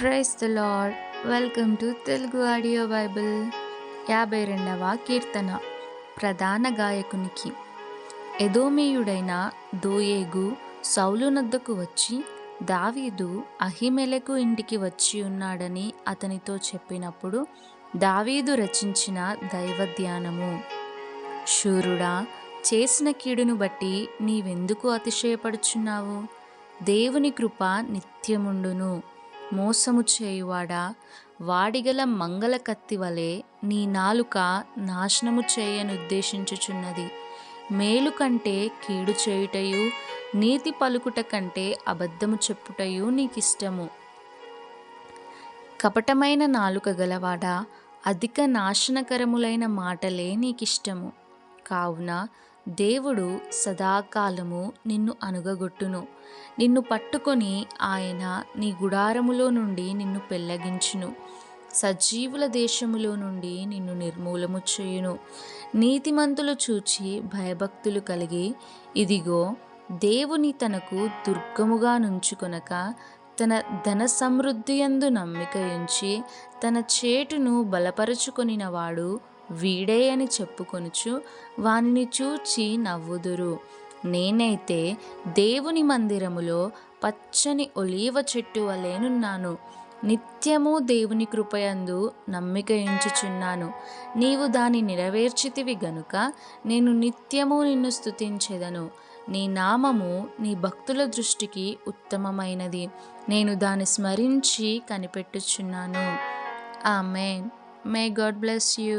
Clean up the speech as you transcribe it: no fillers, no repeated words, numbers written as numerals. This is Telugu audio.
Praise the Lord. Welcome to Telugu audio Bible. 52వ కీర్తన. ప్రధాన గాయకునికి. ఎదోమీయుడైన దోయేగు సౌలు నద్దకు వచ్చి, దావీదు అహీమెలెకు ఇంటికి వచ్చి ఉన్నాడని అతనితో చెప్పినప్పుడు, దావీదు రచించిన దైవధ్యానము. శూరుడా, చేసిన కీడును బట్టి నీవెందుకు అతిశయపడుచున్నావు? దేవుని కృప నిత్యముండును. మోసము చేయువాడా, వాడిగల మంగళ కత్తి వలె నీ నాలుక నాశనము చేయనుద్దేశించుచున్నది. మేలు కంటే కీడు చేయుటయు, నీతి పలుకుట కంటే అబద్ధము చెప్పుటయు నీకిష్టము. కపటమైన నాలుక గలవాడా, అధిక నాశనకరములైన మాటలే నీకిష్టము. కావున దేవుడు సదాకాలము నిన్ను అనుగగొట్టును. నిన్ను పట్టుకొని ఆయన నీ గుడారములో నుండి నిన్ను పెళ్లగించును. సజీవుల దేశములో నుండి నిన్ను నిర్మూలము చేయును. నీతిమంతులు చూచి భయభక్తులు కలిగి, ఇదిగో దేవుని తనకు దుర్గముగా నుంచుకొనక, తన ధన సమృద్ధియందు నమ్మిక ఉంచి, తన చేటును బలపరచుకొనినవాడు వీడే అని చెప్పుకొనుచు వానిని చూచి నవ్వుదురు. నేనైతే దేవుని మందిరములో పచ్చని ఒలీవ చెట్టు వలెనున్నాను. నిత్యము దేవుని కృపయందు నమ్మిక ఉంచుచున్నాను. నీవు దాని నెరవేర్చితివి గనుక నేను నిత్యము నిన్ను స్తుతించెదను. నీ నామము నీ భక్తుల దృష్టికి ఉత్తమమైనది. నేను దాన్ని స్మరించి కనిపెట్టుచున్నాను. ఆమేన్. May God bless you.